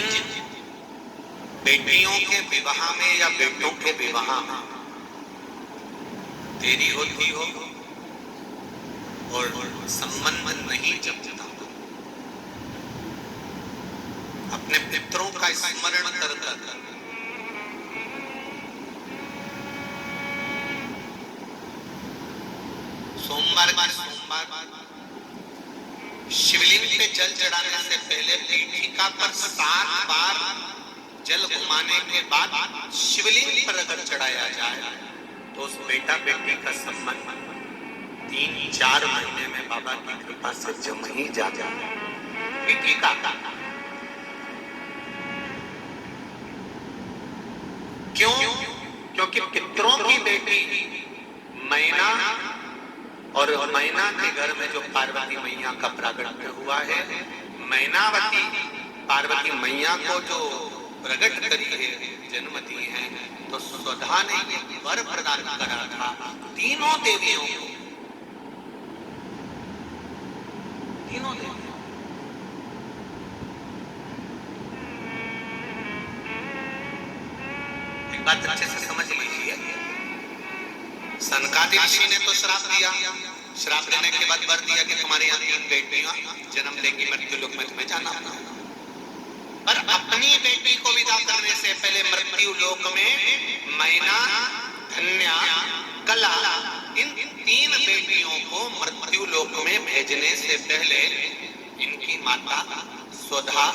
जिन बेटियों के विवाह में या बेटों के विवाह में देरी होती हो और संबंध नहीं जमता, अपने पितरों का स्मरण कर सोमवार शिवलिंग पे जल चढ़ाने से पहले पीठिका पर 7 बार जल घुमाने के बाद शिवलिंग पर अगर चढ़ाया जाए तो उस बेटा बेटी का संबंध 3-4 महीने में बाबा की कृपा से जम ही जाता है। पीठिका क्यों? क्योंकि पितरों की बेटी मैना और मैना के घर में जो पार्वती मैया का प्रागट्य हुआ है, मैनावती पार्वती मैया को जो प्रकट करी है, जन्म दी है, तो स्वधा ने वर प्रदान करा था तीनों देवियों को। तीनों देवियों एक बात अच्छे से समझ लीजिए, सनकादिक ऋषि ने तो श्राप दिया, श्राप देने के बाद वर दिया कि तुम्हारे यहाँ 3 बेटियां जन्म लेगी, मृत्यु लोक में तुम्हें जाना होगा। पर अपनी बेटी को विदा करने से पहले मृत्यु लोक में मैना, धन्या, कला, इन 3 बेटियों को मृत्यु लोक में भेजने से पहले इनकी माता स्वधा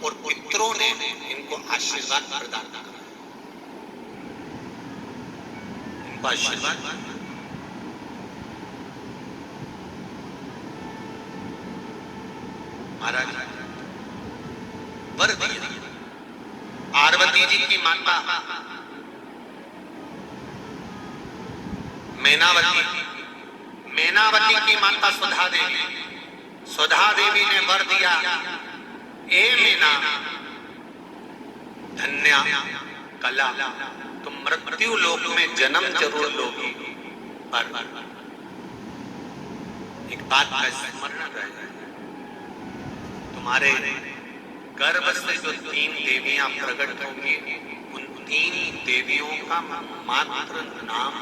और पितरों ने इनको आशीर्वाद प्रदान किया। महाराज वर दिया। पार्वती जी की माता मैनावती की माता सुधा देवी ने वर दिया, ए मैना, धन्या, कला, तुम मृत्यु लोक में जन्म जरूर लोगी, पर एक बात का स्मरण रहे, तुम्हारे गर्भ से जो 3 देवियां प्रकट होंगी, उन 3 देवियों का मात्र नाम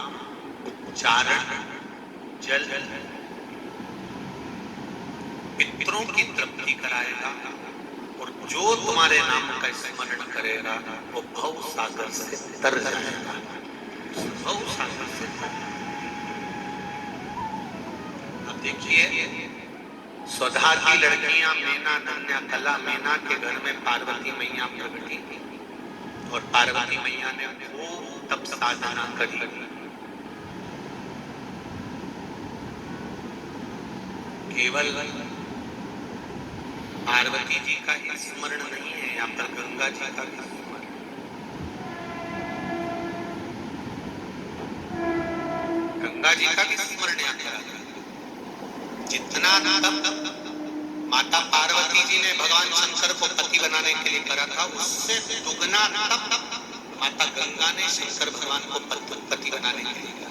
उच्चारण जल पितरों की तृप्ति कराएगा, और जो तुम्हारे नाम का स्मरण करेगा वो भव सागर से तर जाएगा। भव सागर से अब देखिए, स्वधा की लड़कियां मैना, धन्या, कला, मैना के घर में पार्वती मैया प्रकटी और पार्वती मैया ने खूब तप साधना करी। केवल पार्वती जी का ही स्मरण नहीं है, यहाँ पर गंगा जी का भी स्मरण। गंगा जी का भी स्मरण यहाँ करा गया। जितना तप माता पार्वती जी ने भगवान शंकर को पति बनाने के लिए करा था, उससे दुगना तप माता गंगा ने शंकर भगवान को पति बनाने के लिए करा।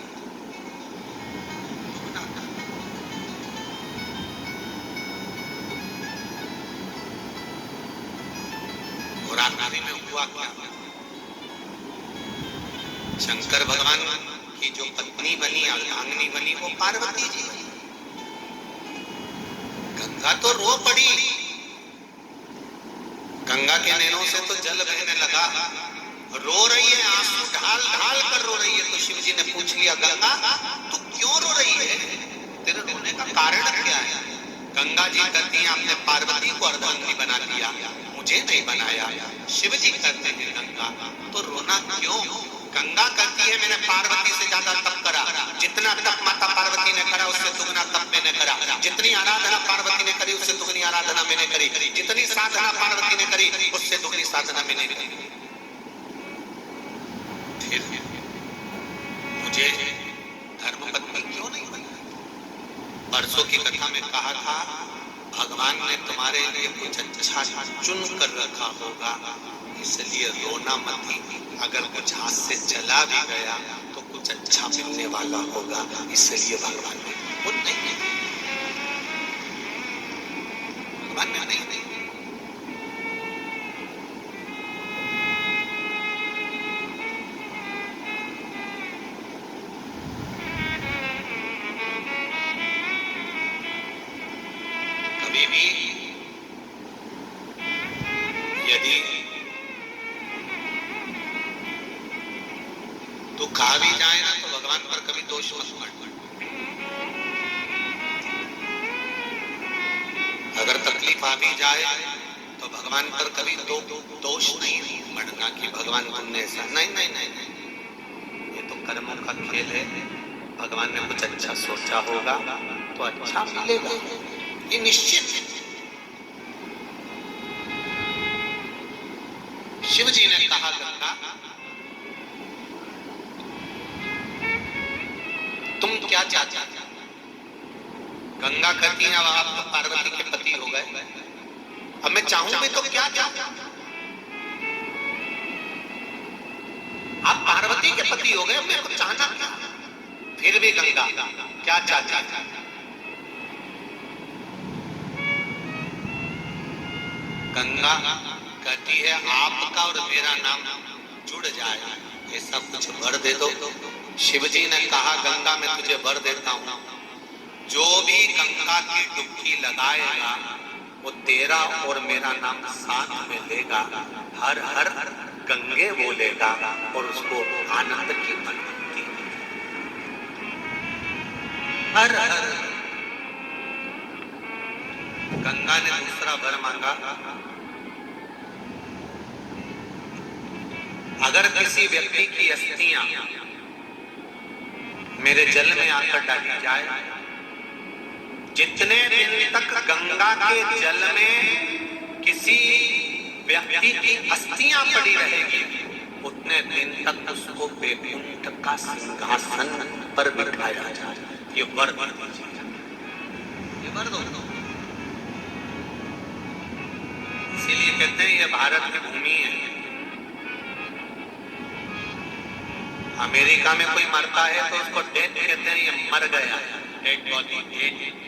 और आखिरी में हुआ क्या? शंकर भगवान की जो पत्नी बनी, अर्धांगिनी बनी, वो पार्वती जी बनी। गंगा तो रो पड़ी, गंगा के नैनों से तो जल बहने लगा, रो रही है, आंसू ढाल ढाल कर रो रही है। तो शिव जी ने पूछ लिया, गंगा तू क्यों रो रही है, तेरे रोने का कारण क्या है? गंगा जी कहती है, आपने पार्वती को अर्धांगिनी बना दिया, मुझे नहीं बनाया। शिव जी कहते हैं, गंगा तो रोना क्यों? गंगा कहती है, मैंने पार्वती से ज्यादा तप करा, जितना तप माता पार्वती ने करा उससे दुगना तप मैंने करा, जितनी आराधना पार्वती ने करी उससे दुगनी आराधना मैंने करी, जितनी साधना पार्वती ने करी उससे दुगनी साधना मैंने करी। फिर मुझे धर्मपत्नी क्यों नहीं बना? परसों की कथा में कहा था, भगवान ने तुम्हारे लिए कुछ अच्छा चुन कर रखा होगा, इसलिए रोना मत। अगर कुछ हाथ से चला भी गया तो कुछ अच्छा मिलने वाला होगा, इसलिए भगवान ने वो नहीं, भगवान ने नहीं। यदि तू खा भी जाए ना तो भगवान पर कभी दोष मत मत। अगर तकलीफ आ भी जाए तो भगवान पर कभी दोष नहीं मढ़ना कि भगवान तुमने ऐसा, नहीं नहीं नहीं नहीं, ये तो कर्मों का खेल है। भगवान ने कुछ अच्छा सोचा होगा तो अच्छा मिलेगा, ये निश्चित है। शिव जी ने कहा गंगा तुम क्या चाहती? गंगा कहती है अब आप तो पार्वती के पति हो गए, अब मैं चाहूं भी तो क्या चाहूं? आप पार्वती के पति हो गए, मेरे को चाहना क्या? फिर भी गंगा क्या चाहती? गंगा कहती है आपका और मेरा नाम जुड़ जाए, ऐसा कुछ वर दे दो। शिव जी ने कहा गंगा मैं तुझे वर देता हूं, जो भी गंगा की डुबकी लगाएगा वो तेरा और मेरा नाम साथ में लेगा, हर हर गंगे बोलेगा और उसको आनंद की अनुभूति। हर हर गंगा ने दूसरा वर मांगा, अगर किसी व्यक्ति की अस्थियां मेरे जल में आकर डाली जाए, जितने दिन तक गंगा के जल में किसी व्यक्ति की अस्थियां पड़ी रहेगी उतने दिन तक उसको वैकुंठ का सिंहासन पर बिठाया जाए। ये वर दीजिए, ये वर दो। इसीलिए कहते हैं ये भारत की भूमि है। अमेरिका में कोई मरता है तो उसको डेथ कहते हैं, ये मर गया, डेड बॉडी, डेड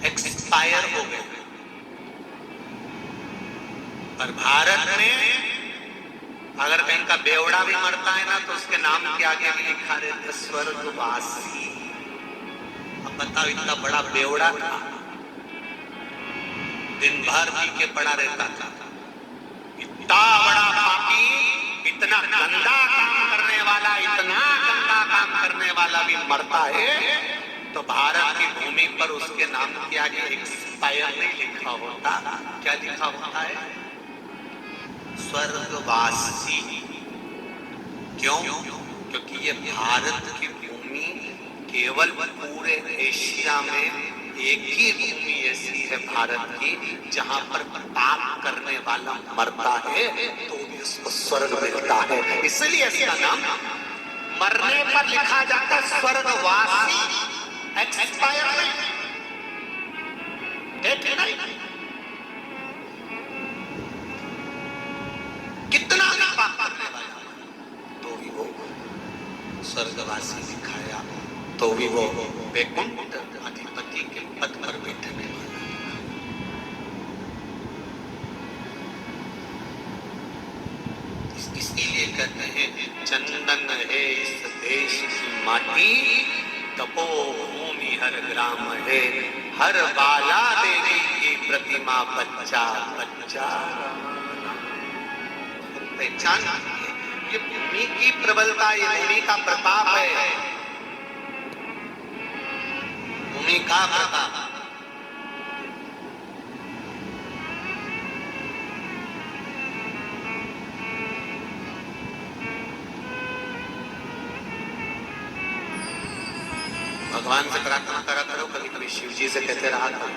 एक्सपायर हो गए। पर भारत में अगर कहीं का बेवड़ा भी मरता है ना तो उसके नाम के आगे भी लिखा रहता स्वर्गवासी। अब बताओ इतना बड़ा बेवड़ा था, दिन भर पी के पड़ा रहता था, इतना बड़ा पापी, इतना गंदा काम करने वाला, इतना गंदा काम करने वाला भी मरता है तो भारत की भूमि पर उसके नाम के आगे एक्सपायर नहीं लिखा होता। क्या लिखा होता है? स्वर्गवासी। क्यों? क्योंकि ये भारत की भूमि केवल पूरे एशिया में एक ही भूमि ऐसी है भारत की जहां पर पाप करने वाला मरता है तो भी उसको स्वर्ग मिलता है। इसलिए इसका नाम मरने पर लिखा जाता है स्वर्गवासी, एक्सपायर नहीं, डेथ नहीं। कितना भी पाप करने वाला तो भी वो स्वर्गवासी दिखाया, तो भी वो वैकुंठ अधिपति के पद पर बैठने वाला। इसीलिए कहते हैं चंदन है इस देश की माटी, तपोभूमि हर ग्राम है, हर बाला देवी की प्रतिमा बच्चा बच्चा। पहचान ये भूमि की प्रबलता, ये भूमि का प्रताप है, भूमि का प्रताप। भगवान से प्रार्थना करा करो, कभी कभी शिव जी से कहते रहा करो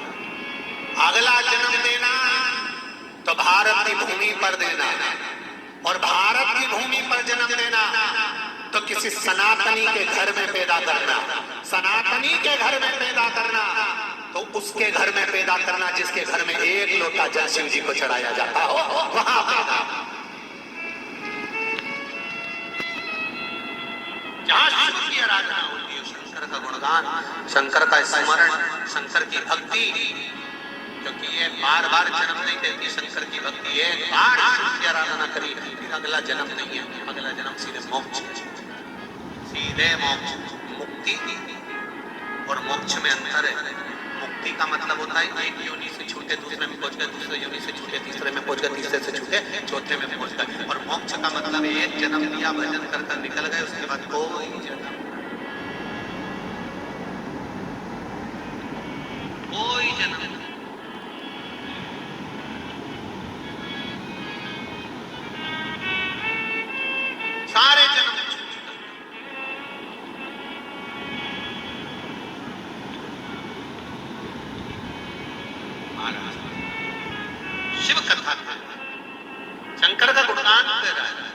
अगला जन्म देना तो भारत की भूमि पर देना, और भारत की भूमि पर जन्म देना तो किसी सनातनी के घर में पैदा करना, सनातनी के घर में पैदा करना तो उसके घर में पैदा करना जिसके घर में एक लोटा जल शिव जी को चढ़ाया जाता हो, वहां पैदा। जहां शिव की आराधना होती है, शंकर का गुणगान, शंकर का स्मरण, शंकर की भक्ति, क्योंकि ये बार बार जन्म नहीं देती शंकर की भक्ति है, बार शिव की आराधना करी फिर अगला जन्म नहीं है, अगला जन्म सीधे मोक्ष, सीधे मोक्ष। मुक्ति और मोक्ष में अंतर है। मुक्ति का मतलब होता है एक योनि से छूटे दूसरे में पहुंच गए, दूसरे योनि से छूटे तीसरे में पहुंच गति से छूटे, चौथे में पहुंचकर। और मोक्ष का मतलब एक जन्म दिया, भजन कर कर निकल गए, उसके बाद कोई जन्म, कोई जन्म। सारे जन्म शिव कथा, शंकर का गुणगान कर रहा है।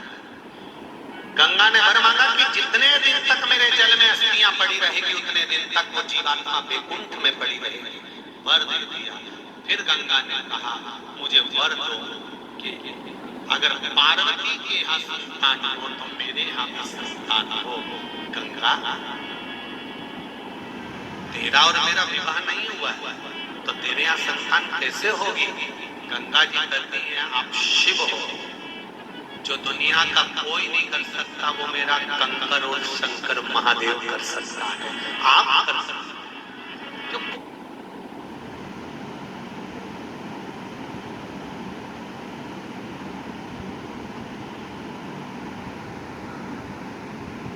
गंगा ने वर मांगा कि जितने दिन तक मेरे जल में अस्थियां पड़ी रहेगी उतने दिन तक वो जीवात्मा वैकुंठ में पड़ी रहेगी। वर दे दिया। फिर गंगा ने कहा मुझे वर दो कि अगर पार्वती के यहाँ संतान हो तो मेरे यहाँ भी संतान हो। गंगा, तेरा और मेरा विवाह नहीं हुआ है तो तेरे यहाँ संतान कैसे होगी? गंगा जी कहती हैं आप शिव हो, जो दुनिया का कोई नहीं कर सकता वो मेरा कंकर और शंकर महादेव कर सकता है, आप कर सकते जो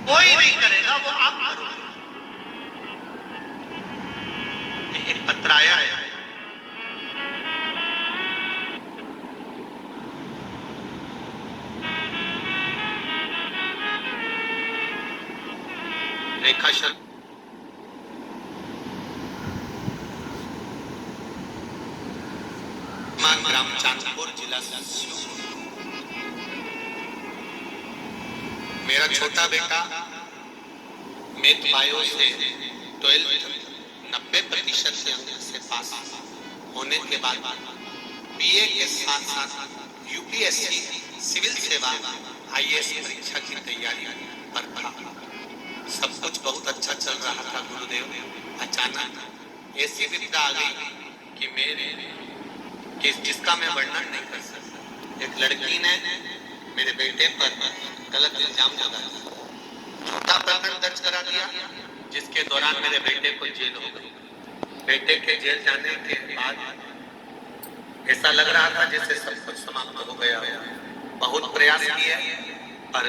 कोई नहीं करेगा वो आप करोगे। एक पत्र आया है, रेखा शर्मा, ग्राम चांदपुर, जिला मेरा छोटा बेटा मेथ बायो से 12th 90% से अंक से पास होने के बाद बीए के साथ साथ यूपीएससी सिविल सेवा आईएएस परीक्षा की तैयारी पर था। सब कुछ बहुत अच्छा चल रहा था। गुरुदेव अचानक ऐसी विपदा आ गई कि मेरे जिसका मैं वर्णन नहीं कर सकता। एक लड़की ने मेरे बेटे पर गलत इल्जाम लगाया, झूठा प्रकरण दर्ज करा दिया, जिसके दौरान मेरे बेटे को जेल हो गई। बेटे के जेल जाने के बाद ऐसा लग रहा था जैसे सब कुछ समाप्त हो गया। बहुत प्रयास किए पर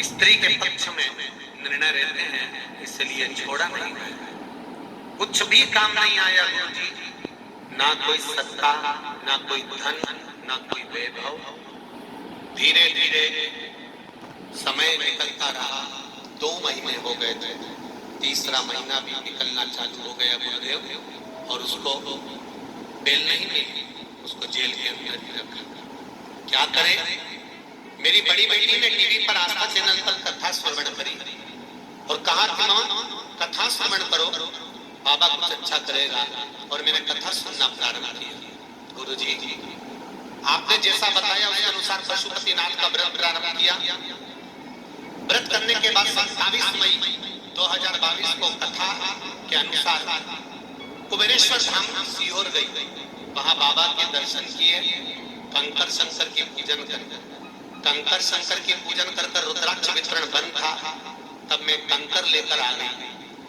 स्त्री के पक्ष में निर्णय रहते हैं, इसलिए छोड़ा नहीं गया। कुछ भी काम नहीं आया गुरुजी, ना कोई सत्ता, ना कोई धन, ना कोई वैभव। धीरे धीरे समय निकलता रहा। 2 महीने हो गए थे, तीसरा महीना भी निकलना चालू हो गया गुरुदेव, और उसको बेल नहीं मिली, उसको जेल के अंदर ही रखा। क्या करे? मेरी बड़ी बेटी ने टीवी पर आस्था चैनल पर कथा श्रवण करी और कहा कि मां कथा श्रवण करो, बाबा कुछ अच्छा करेगा। और मैंने कथा सुनना प्रारंभ किया। गुरुजी आपने जैसा बताया उसके अनुसार पशुपतिनाथ का व्रत प्रारंभ किया। व्रत करने के बाद 27 मई 2022 को कथा के अनुसार कुबेरेश्वर धाम सीहोर गई। वहां बाबा के दर्शन किए, कंकर शंकर की पूजन कर कंकर शंकर की पूजन कर रुद्राक्ष वितरण बंद था। तब मैं कंकर लेकर आ गई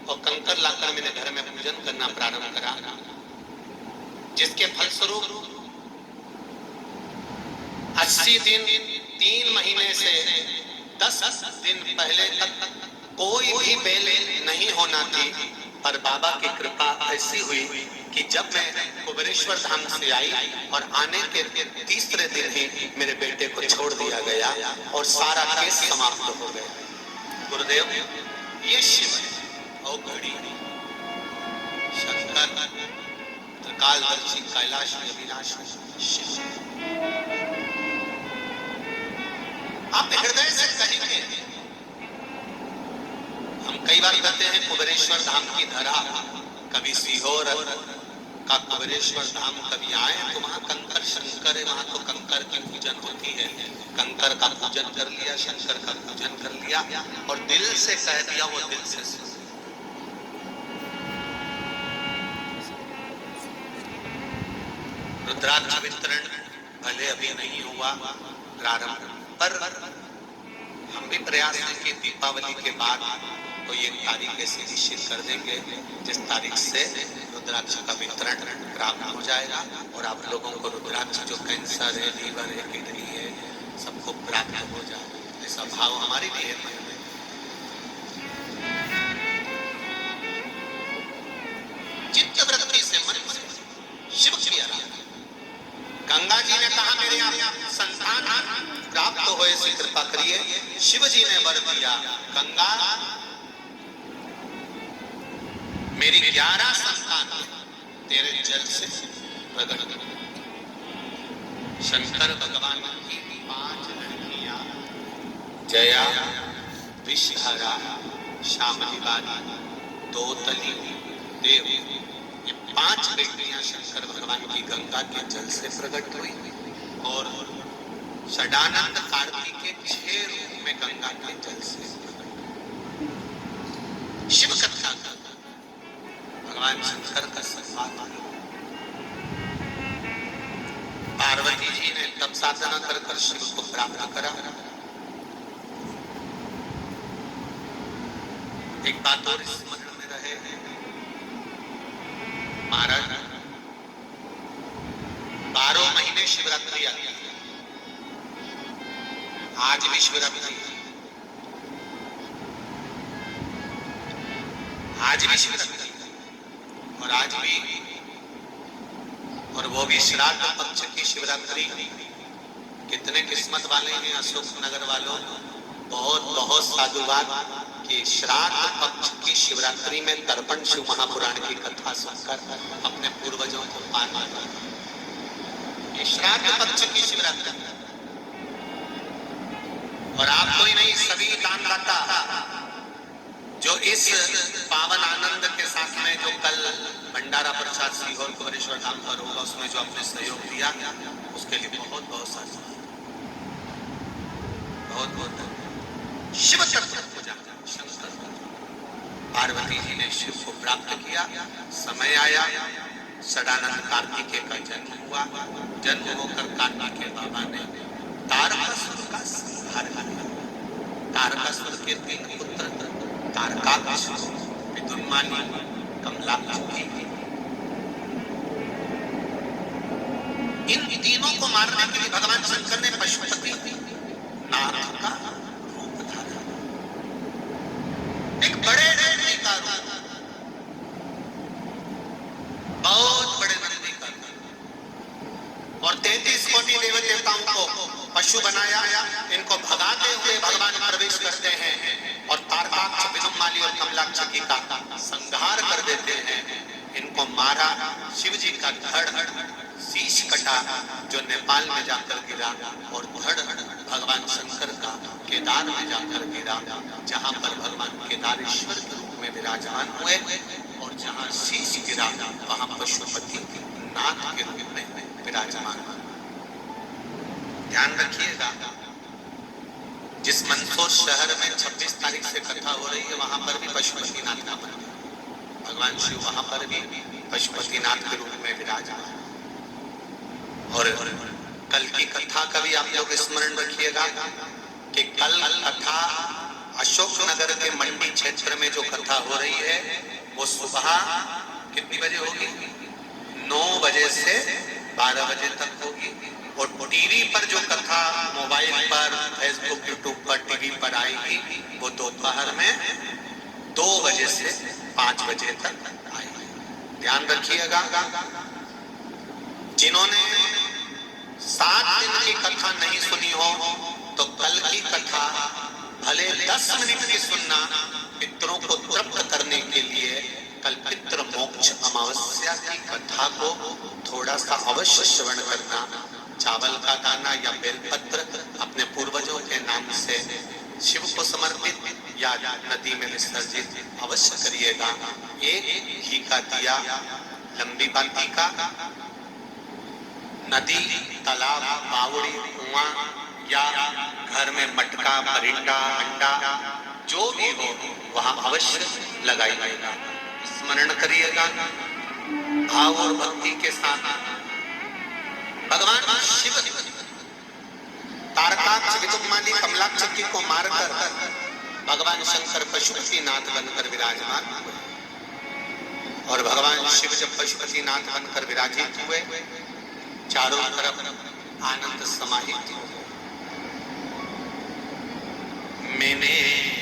और कंकर लाकर मैंने घर में पूजन करना प्रारंभ करा, जिसके फलस्वरूप 80 दिन 3 महीने से 10 दिन पहले तक कोई भी बेल नहीं होना थी। पर बाबा की कृपा ऐसी हुई कि जब मैं कुबेरेश्वर धाम से आई और आने के तीसरे दिन ही मेरे बेटे को छोड़ दिया गया और सारा केस समाप्त हो गया। गुरुदेव ये शिव है और घड़ी शंकर त्रिकालदर्शी कैलाश अविनाशी शिव। आप हृदय से कहेंगे, हम कई बार कहते हैं कुबेरेश्वर धाम की धरा, कभी सीहोर का कुबेरेश्वर धाम कभी आए तो वहां कंकर शंकर है, वहां तो कंकर की पूजन होती है। कंकर का पूजन कर लिया, शंकर का पूजन कर लिया और दिल से कह दिया, वो दिल से सुन। रुद्राक्ष वितरण भले अभी नहीं हुआ प्रारंभ, पर हम भी प्रयास है कि दीपावली के बाद कोई एक तारीख ऐसी निश्चित कर देंगे जिस तारीख से रुद्राक्ष का वितरण प्राप्त हो जाएगा और आप लोगों को रुद्राक्ष जो कैंसर है, लीवर है, किडनी है, सबको प्राप्त हो जाएगा। ऐसा भाव हमारे लिए मन में। चित्त वृत्ति से मन से शिव की आराधना। गंगा जी ने कहा मेरे आप संतान प्राप्त हो, ऐसी कृपा करिए। शिव जी ने वर दिया, गंगा मेरी 11 संतान तेरे जल से प्रकट कर। शंकर भगवान की 5 लड़कियां, जया, विषहरा, शामली बाली, दोतली, देव, ये 5 बेटियां शंकर भगवान की गंगा के जल से प्रकट हुई और षडानंद कार्तिक के 6 रूप में गंगा के जल से शिव कथा का भगवान शंकर का सम्मान। पार्वती जी ने तप साधना कर शिव को प्राप्त करा। एक बात और स्मरण में रहे, महाराज 12 महीने शिवरात्रि आती है। आज भी शिवरात्रि, आज भी शिवरात्रि और आज भी, और वो भी श्राद्ध पक्ष की शिवरात्रि। कितने किस्मत वाले हैं अशोक नगर वालों, बहुत बहुत साधुवाद कि श्राद्ध पक्ष की शिवरात्रि में तर्पण शिव महापुराण की कथा सुनकर अपने पूर्वजों को पान माना। ये श्राद्ध पक्ष की शिवरात्रि और आपको ही नहीं, सभी दानदाता जो इस पावन आनंद के साथ में जो कल भंडारा प्रसाद सीहोर कुंवरेश्वर धाम पर होगा, उसमें जो आपने सहयोग दिया, उसके लिए बहुत बहुत साधुवाद, बहुत बहुत। शिव तत्व पूजा, पार्वती जी ने शिव को प्राप्त किया। समय आया, षडानंद कार्तिकेय का जन्म हुआ। जन्म होकर कार्तिकेय बाबा ने तारकासुर का संहार किया। तारकासुर के 3 पुत्र तारकाक्ष, विदुन्मानी, कमलाक्षी, इन तीनों को मारने के लिए भगवान शंकर ने पशुपति नारद का रूप धारा। एक बड़े नंदी का रूप, बहुत बड़े नंदी का रूप, और 33 कोटि देवी देवताओं को पशु बनाया। इनको भगाते हुए भगवान प्रवेश करते हैं और तारकाक्ष, विदुन्माली और कमलाक्षी का संहार कर देते हैं। इनको मारा। शिव जी का धड़, शीश कटा जो नेपाल में जाकर गिरा, और धड़ भगवान शंकर का केदार में जाकर गिरा, जहां पर भगवान केदारेश्वर के रूप में विराजमान हुए, और जहां शीश गिरा वहां पशुपति नाथ के रूप में विराजमान हुए। ध्यान रखिएगा, जिस मंदसौर शहर में 26 तारीख से कथा हो रही है, वहां पर भी पशुपतिनाथ का मंदिर, भगवान शिव वहां पर भी पशुपतिनाथ के रूप में विराजमान। और कल की कथा का भी आप लोग स्मरण रखिएगा कि कल कथा अशोक नगर के मंडी क्षेत्र में जो कथा हो रही है, वो सुबह कितनी बजे होगी? 9 बजे से 12 बजे तक होगी। और टीवी पर जो कथा मोबाइल पर, फेसबुक, यूट्यूब पर, टीवी पर आएगी, वो दोपहर में 2 बजे से 5 बजे तक आएगी। ध्यान रखिएगा, जिन्होंने 7 दिन की कथा नहीं सुनी हो तो कल की कथा भले 10 मिनट की सुनना, पितरों को तृप्त करने के लिए कल पितृ मोक्ष अमावस्या की कथा को थोड़ा सा अवश्य श्रवण करना। चावल का दाना या बेलपत्र अपने पूर्वजों के नाम से शिव को समर्पित या नदी में विसर्जित अवश्य करिएगा। एक घी का दिया, लंबी बाती का, नदी, तालाब, बावड़ी, कुआं या घर में मटका, परिंदा, अंडा जो भी हो वहां अवश्य लगाइएगा। स्मरण करिएगा भाव और भक्ति के साथ। भगवान शिव तारकाक्ष, विदुन्माली, कमलाक्षी को मारकर भगवान शंकर पशुपतिनाथ बनकर विराजमान हुए। और भगवान शिव जब पशुपतिनाथ बनकर विराजित हुए, चारों तरफ आनंद समाहित हो। मैंने